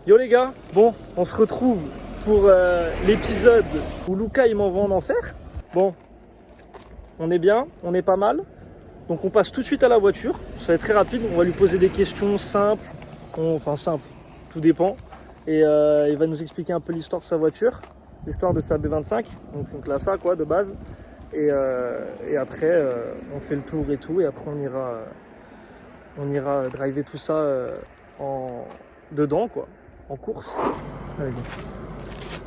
Yo les gars, bon, on se retrouve pour l'épisode où Luca il m'envoie en enfer. Bon, on est bien, on est pas mal. Donc on passe tout de suite à la voiture. Ça va être très rapide, on va lui poser des questions simples. Enfin simples, tout dépend. Et il va nous expliquer un peu l'histoire de sa voiture, l'histoire de sa B25. Donc là ça quoi de base. Et après on fait le tour et tout. Et après on ira driver tout ça dedans quoi. En course. Allez,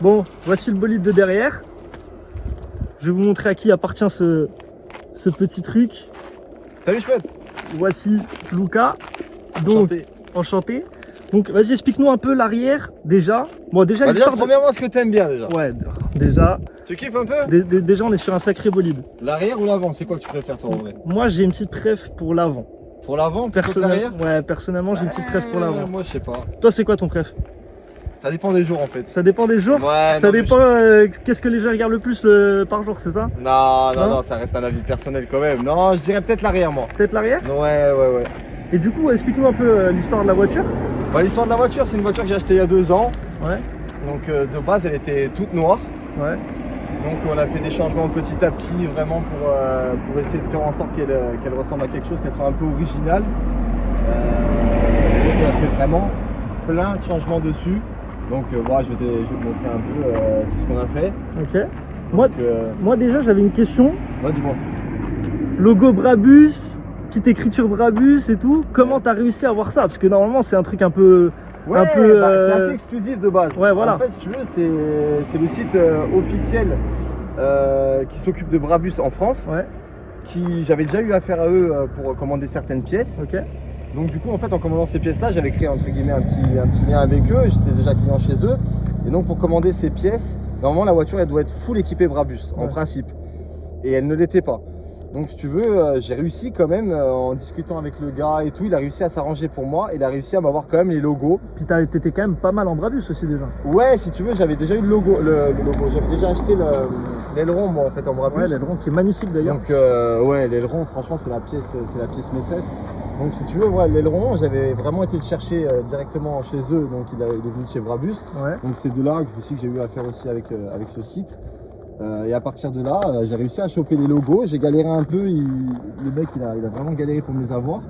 bon, voici le bolide de derrière. Je vais vous montrer à qui appartient ce petit truc. Salut chouette. Voici Luca. Donc, enchanté. Donc vas-y, explique-nous un peu l'arrière déjà. Bon déjà l'histoire. Premièrement, ce que t'aimes bien déjà. Ouais, déjà. Tu kiffes un peu? Déjà on est sur un sacré bolide. L'arrière ou l'avant, c'est quoi que tu préfères toi en vrai? Moi j'ai une petite préf pour l'avant. Pour l'avant, plutôt que l'arrière? Ouais, personnellement j'ai une petite préf pour l'avant. Moi je sais pas. Toi c'est quoi ton préf? Ça dépend des jours en fait. Ça dépend des jours? Ouais. Ça dépend qu'est-ce que les gens regardent le plus par jour, c'est ça? Non, ça reste un avis personnel quand même. Non, je dirais peut-être l'arrière moi. Peut-être l'arrière? Ouais. Et du coup, explique-nous un peu l'histoire de la voiture. Bah, l'histoire de la voiture, c'est une voiture que j'ai achetée il y a 2 ans. Ouais. Donc de base, elle était toute noire. Ouais. Donc on a fait des changements petit à petit vraiment pour essayer de faire en sorte qu'elle ressemble à quelque chose, qu'elle soit un peu originale. Donc on a fait vraiment plein de changements dessus. Donc voilà, je vais te montrer un peu tout ce qu'on a fait. Ok. Donc, moi déjà j'avais une question. Ouais, dis-moi. Logo Brabus, petite écriture Brabus et tout. Comment t'as réussi à avoir ça? Parce que normalement c'est un truc un peu... Ouais, c'est assez exclusif de base. Ouais, voilà. En fait, si tu veux, c'est le site officiel qui s'occupe de Brabus en France. Ouais. J'avais déjà eu affaire à eux pour commander certaines pièces. Ok. Donc du coup, en fait, en commandant ces pièces-là, j'avais créé entre guillemets un petit lien avec eux. J'étais déjà client chez eux. Et donc pour commander ces pièces, normalement la voiture elle doit être full équipée Brabus en principe. Et elle ne l'était pas. Donc si tu veux, j'ai réussi quand même en discutant avec le gars et tout, il a réussi à s'arranger pour moi, il a réussi à m'avoir quand même les logos. Puis t'étais quand même pas mal en Brabus aussi déjà. Ouais, si tu veux, j'avais déjà eu le logo, j'avais déjà acheté l'aileron moi en fait en Brabus. Ouais, l'aileron qui est magnifique d'ailleurs. Donc ouais, l'aileron franchement c'est la pièce maîtresse. Donc si tu veux, ouais, l'aileron, j'avais vraiment été le chercher directement chez eux, donc il est venu de chez Brabus. Ouais. Donc c'est de là aussi que j'ai eu affaire aussi avec ce site. Et à partir de là, j'ai réussi à choper les logos. J'ai galéré un peu, le mec il a vraiment galéré pour me les avoir.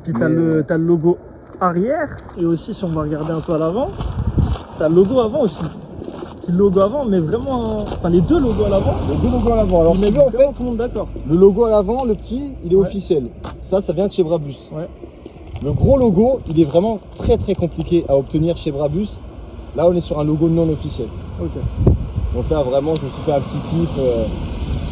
Puis t'as le logo arrière, et aussi si on va regarder un peu à l'avant, t'as le logo avant aussi. Qui le logo avant, mais vraiment, enfin les deux logos à l'avant. Les deux logos à l'avant. Alors mais en fait, tout le monde d'accord. Le logo à l'avant, le petit, il est officiel. Ça vient de chez Brabus. Ouais. Le gros logo, il est vraiment très compliqué à obtenir chez Brabus. Là, on est sur un logo non officiel. Ok. Donc là, vraiment, je me suis fait un petit kiff.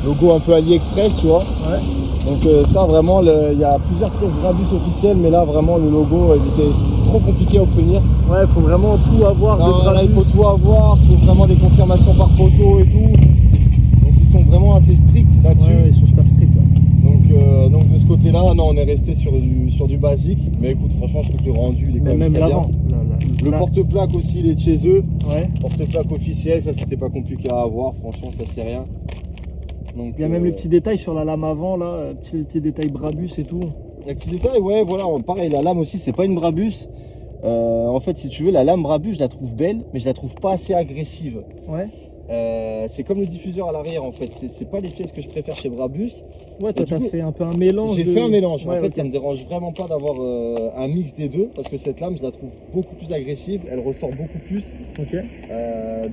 Logo un peu AliExpress, tu vois. Ouais. Donc ça, vraiment, il y a plusieurs pièces Brabus officielles, mais là, vraiment, le logo, il était trop compliqué à obtenir. Ouais, il faut vraiment tout avoir. Là, il faut tout avoir. Il faut vraiment des confirmations par photo et tout. Donc ils sont vraiment assez stricts là-dessus. Ouais, ils sont super stricts. Ouais. Donc de ce côté-là, non, on est resté sur du basique. Mais écoute, franchement, je trouve que le rendu, il est quand même très bien. Le porte-plaque aussi, il est de chez eux. Ouais. Porte-plaque officiel, ça c'était pas compliqué à avoir. Franchement, ça c'est rien. Donc, il y a même les petits détails sur la lame avant, là, petits détails Brabus et tout. Les petits détails, ouais, voilà. Pareil, la lame aussi, c'est pas une Brabus. En fait, si tu veux, la lame Brabus, je la trouve belle, mais je la trouve pas assez agressive. Ouais. C'est comme le diffuseur à l'arrière en fait, c'est pas les pièces que je préfère chez Brabus. Ouais, toi t'as fait un peu un mélange. J'ai fait un mélange, ouais, en fait ça me dérange vraiment pas d'avoir un mix des deux parce que cette lame je la trouve beaucoup plus agressive, elle ressort beaucoup plus. Ok.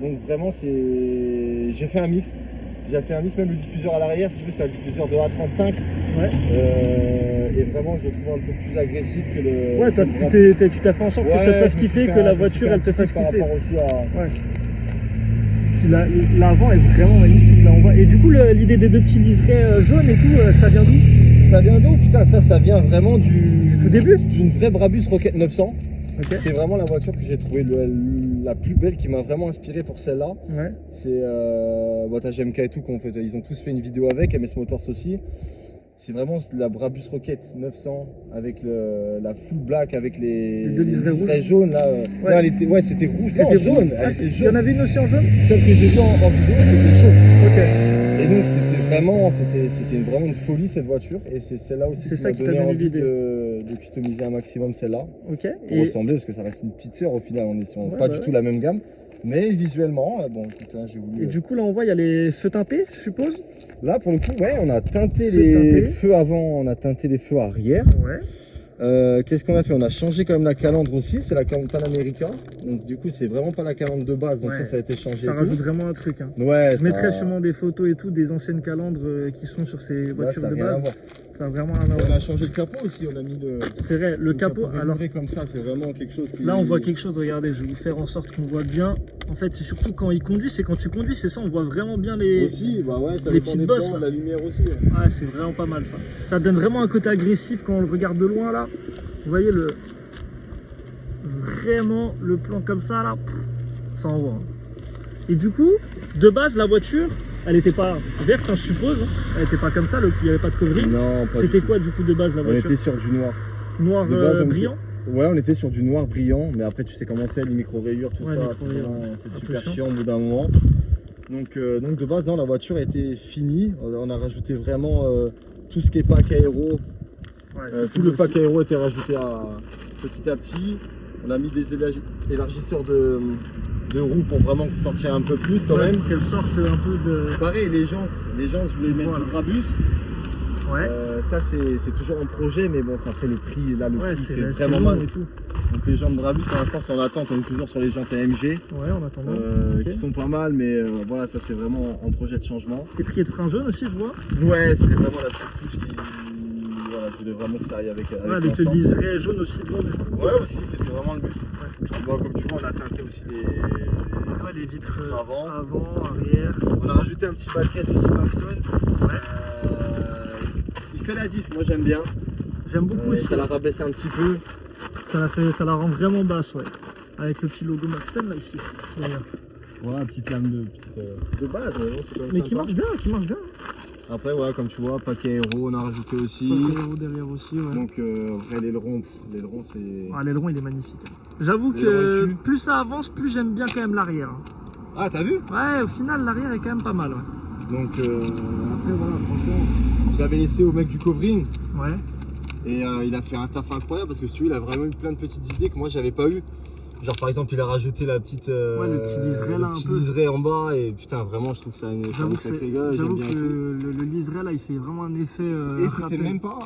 Donc vraiment j'ai fait un mix. J'ai fait un mix, même le diffuseur à l'arrière, si tu veux, c'est un diffuseur de A35. Ouais. Et vraiment, je le trouve un peu plus agressif que le. Ouais, toi, tu t'as fait en sorte que ça te fasse kiffer, que la voiture elle te fasse kiffer. Par rapport aussi à. Ouais. L'avant est vraiment magnifique là, on voit. Et du coup l'idée des deux petits liserés jaunes et tout, ça vient d'où? Ça vient d'où? Putain, ça vient vraiment du tout début? D'une vraie Brabus Rocket 900. Okay. C'est vraiment la voiture que j'ai trouvée la plus belle, qui m'a vraiment inspiré pour celle-là. Ouais. C'est t'as GMK et tout, ils ont tous fait une vidéo avec, MS Motors aussi. C'est vraiment la Brabus Rocket 900 avec la full black avec les liserés jaunes là. Ouais. Non, c'était rouge. C'était jaune. Ah, il y en avait une aussi en jaune. Celle que j'ai vue en vidéo, c'était jaune. Ok. Et donc c'était vraiment une folie cette voiture. Et c'est celle-là aussi qui m'a donné envie de de customiser un maximum celle-là. Ok. Pour ressembler, parce que ça reste une petite sœur au final, on est sur pas du tout la même gamme. Mais visuellement, bon, putain, j'ai voulu. Et du coup, là, on voit, il y a les feux teintés, je suppose. Là, pour le coup, ouais, on a teinté les feux avant, on a teinté les feux arrière. Ouais. Qu'est-ce qu'on a fait? On a changé quand même la calandre aussi, c'est la calandre Panamérica. Donc du coup, c'est vraiment pas la calandre de base, donc ça a été changé. Ça rajoute vraiment un truc. Hein. Ouais, je mettrai sûrement des photos et tout, des anciennes calandres qui sont sur ces voitures de base. Ça a vraiment un On a changé le capot aussi, on a mis le. C'est vrai, le capot. Alors comme ça, c'est vraiment quelque chose qui. Là, on voit quelque chose. Regardez, je vais vous faire en sorte qu'on voit bien. En fait, c'est surtout quand il conduit, c'est quand tu conduis, c'est ça, on voit vraiment bien les. Aussi, bah ouais, ça les petites bosses. La lumière aussi. Ouais, c'est vraiment pas mal ça. Ça donne vraiment un côté agressif quand on le regarde de loin là. Vous voyez vraiment le plan comme ça là, ça envoie. Et du coup, de base, la voiture, elle n'était pas verte, hein, je suppose. Elle n'était pas comme ça, il n'y avait pas de covering. Non, pas. C'était quoi du coup de base la voiture? On était sur du noir. Noir brillant. Ouais, on était sur du noir brillant, mais après tu sais comment c'est, les micro-rayures, tout ça, c'est super chiant au bout d'un moment. Donc de base, non, la voiture a été finie. On a rajouté vraiment tout ce qui est pack aéro. Tout le pack aéro était rajouté petit à petit. On a mis des élargisseurs de roues pour vraiment sortir un peu plus quand même. Qu'elles sortent un peu de... Pareil, les jantes, je voulais mettre du Brabus. Ouais. Ça c'est toujours en projet, mais bon, après le prix, là le prix c'est vraiment mal et tout. Donc les jantes Brabus, pour l'instant c'est en attente, on est toujours sur les jantes AMG. Ouais, en attendant. Qui sont pas mal, mais voilà, ça c'est vraiment en projet de changement. Étrier de frein jaune aussi, je vois. Ouais, c'était vraiment la petite touche qui... Voilà, je voulais vraiment que ça aille avec avec le liseré jaune aussi devant du coup. Ouais, aussi, c'était vraiment le but. Bon, comme tu vois, on a teinté aussi les vitres avant, arrière. On a rajouté un petit bas de caisse aussi Maxton. Il fait la diff, moi j'aime bien. J'aime beaucoup aussi. Ça l'a rabaissé un petit peu. Ça la rend vraiment basse, ouais. Avec le petit logo Maxton là ici. Voilà, petite lame de base, c'est comme ça. Mais qui marche bien, Après, ouais, comme tu vois, paquet aéro, on a rajouté aussi. Paquet aéro derrière aussi, ouais. Donc, vrai, l'aileron, c'est. L'aileron, il est magnifique. J'avoue que plus ça avance, plus j'aime bien quand même l'arrière. Ah, t'as vu? Ouais, au final, l'arrière est quand même pas mal, ouais. Donc, après, voilà, franchement, j'avais laissé au mec du covering. Ouais. Et il a fait un taf incroyable parce que si tu veux, il a vraiment eu plein de petites idées que moi, j'avais pas eu. Genre par exemple il a rajouté la petite le petit liseré là, un peu liseré en bas et putain vraiment je trouve ça une sacrée gueule. J'avoue que le liseré là il fait vraiment un effet et c'était même pas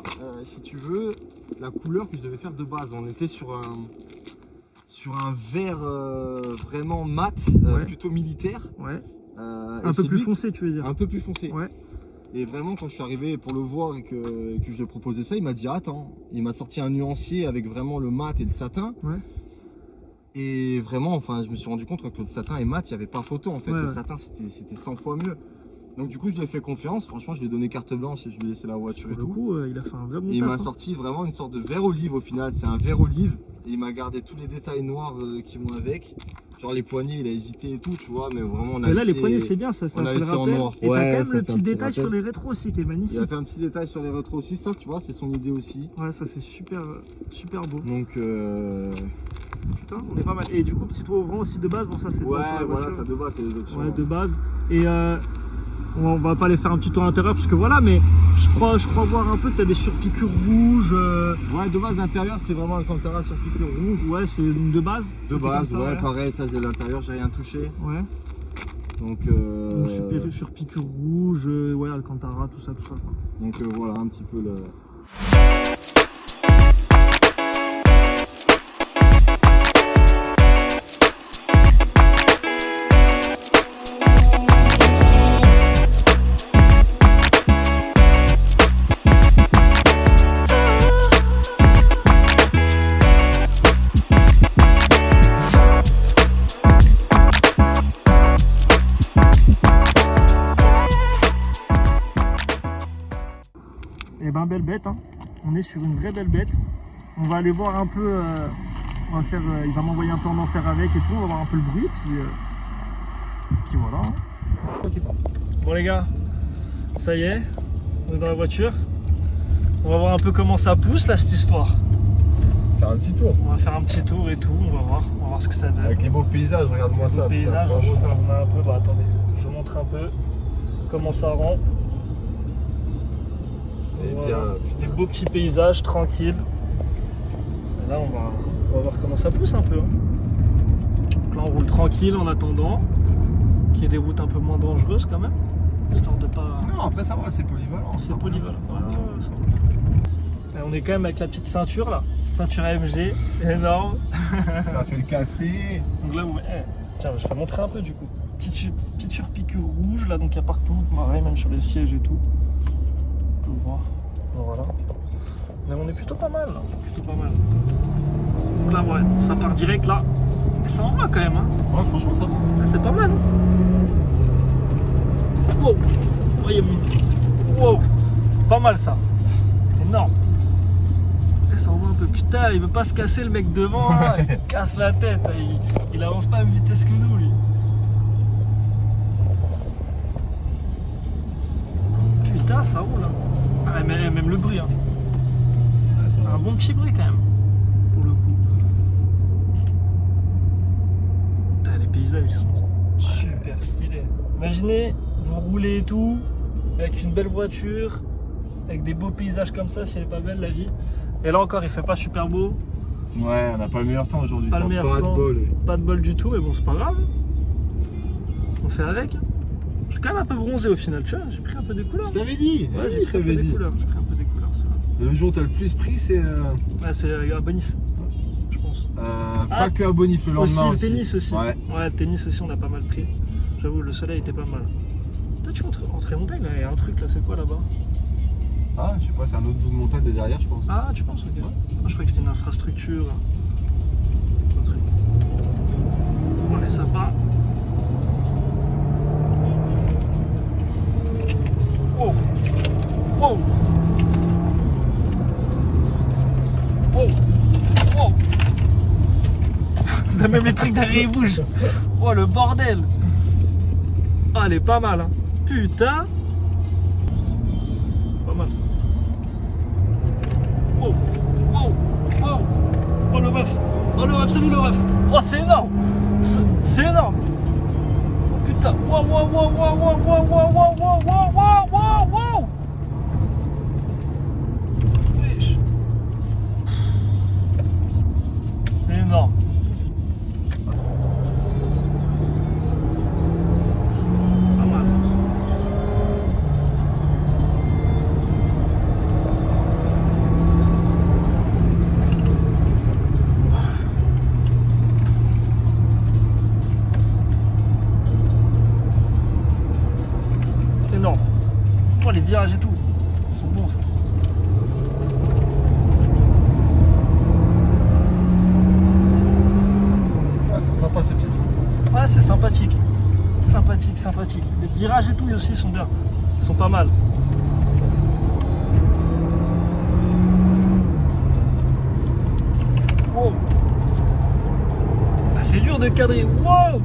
si tu veux la couleur que je devais faire de base. On était sur un vert vraiment mat, plutôt militaire. Ouais. Un peu plus foncé tu veux dire. Un peu plus foncé. Ouais. Et vraiment quand je suis arrivé pour le voir et que je lui ai proposé ça, il m'a dit attends, il m'a sorti un nuancier avec vraiment le mat et le satin. Ouais. Et vraiment, enfin, je me suis rendu compte que le satin et mat, il n'y avait pas photo en fait. Le satin, c'était 100 fois mieux. Donc du coup, je lui ai fait confiance. Franchement, je lui ai donné carte blanche et je lui ai laissé la voiture et tout. Du coup, il a fait un vrai bon taf. Il m'a sorti vraiment une sorte de vert olive au final. C'est un vert olive. Et il m'a gardé tous les détails noirs qui vont avec. Genre les poignées, il a hésité et tout, tu vois. Mais vraiment, on a là, les poignées, c'est bien, ça fait le rappel. En noir. Et t'as quand même le petit détail sur les rétros aussi qui est magnifique. Il a fait un petit détail sur les rétros aussi. Ça, tu vois, c'est son idée aussi. Ouais, ça c'est super beau. Donc putain, on est pas mal. Et du coup, petit toit ouvrant aussi de base, bon ça c'est ouais, voilà, ça de base, c'est les options. Ouais, de base. Et on va pas aller faire un petit tour à l'intérieur parce que voilà, mais je crois voir un peu que t'as des surpiqûres rouges. Ouais, de base, l'intérieur c'est vraiment Alcantara surpiqûre rouge. Ouais, c'est de base. De base, ouais, pareil, ça c'est l'intérieur, j'ai rien touché. Ouais. Donc surpiqûre rouge, ouais, Alcantara, tout ça quoi. Donc voilà un petit peu le. Et ben belle bête, hein. On est sur une vraie belle bête. On va aller voir un peu, on va faire, il va m'envoyer un peu en enfer avec et tout, on va voir un peu le bruit, puis voilà. Hein. Okay. Bon les gars, ça y est, on est dans la voiture. On va voir un peu comment ça pousse là cette histoire. Faire un petit tour. On va faire un petit tour et tout, on va voir ce que ça donne. Avec les beaux paysages, regarde-moi ça. Les beaux paysages, on a un peu, bah attendez, je vous montre un peu comment ça rend. Et voilà. Des beaux petits paysages tranquilles. Là, on va voir comment ça pousse un peu. Hein. Donc là, on roule tranquille en attendant qu'il y ait des routes un peu moins dangereuses quand même. Histoire de pas. Non, après ça va, c'est polyvalent. C'est polyvalent. On est quand même avec la petite ceinture là. Ceinture AMG, énorme. Ça fait le café. Donc là, tiens, je vais montrer un peu du coup. Petite surpiqûre rouge là, donc il y a partout, pareil, même sur les sièges et tout. On peut voir. Voilà. Mais on est plutôt pas mal là. Plutôt pas mal. Donc là, ouais, ça part direct là. Et ça en va quand même. Hein. Ouais, franchement, ça va. Là, c'est pas mal. Wow. Voyez mon. Wow. Pas mal ça. Énorme. Ça envoie un peu. Putain, il veut pas se casser le mec devant, là. Il casse la tête. Il avance pas à la même vitesse que nous, lui. Putain, ça roule. Hein. Ah, même le bruit. Hein. C'est un bon petit bruit quand même. Pour le coup. Putain, les paysages ils sont super stylés. Imaginez, vous roulez et tout, avec une belle voiture, avec des beaux paysages comme ça, si elle est pas belle la vie. Et là encore, il fait pas super beau. Ouais, on n'a pas le meilleur temps aujourd'hui. Pas le meilleur temps. Pas de bol du tout, mais bon, c'est pas grave. On fait avec. Je suis quand même un peu bronzé au final, tu vois. J'ai pris un peu des couleurs. Je t'avais dit. Ouais, j'ai pris un peu des couleurs. J'ai pris un peu des couleurs, ça va. Le jour où t'as le plus pris, c'est. Ouais, c'est à Bonif, je pense. Pas que à Bonif le lendemain. Aussi, le tennis aussi. Ouais. Ouais, le tennis aussi, on a pas mal pris. J'avoue, le soleil était pas mal. Toi, tu rentres en montagne, là, il y a un truc là, c'est quoi là-bas? Ah, je sais pas, c'est un autre bout de montagne de derrière, je pense. Ah, tu penses? Ok. Ouais. Ah, je croyais que c'était une infrastructure. Un truc. Ouais, ça part. Oh! Oh! Oh! Oh! Même les trucs derrière ils bougent. Oh, le bordel! Ah, elle est pas mal, hein. Putain! Pas mal ça. Oh, oh, oh, oh le ref, salut le ref. Oh c'est énorme, c'est énorme. Putain, wow, wow, wow, wow, wow, wow, wow, wow, wow, wow, wow, wow. Wesh. Énorme. Pas mal. Énorme. Oh les virages et tout. Ils sont bons ça. Ah, c'est sympa ces petits trucs. Ouais c'est sympathique. Sympathique. Les virages et tout aussi sont bien. Ils sont pas mal. Wow. Ah, c'est dur de cadrer. Wow.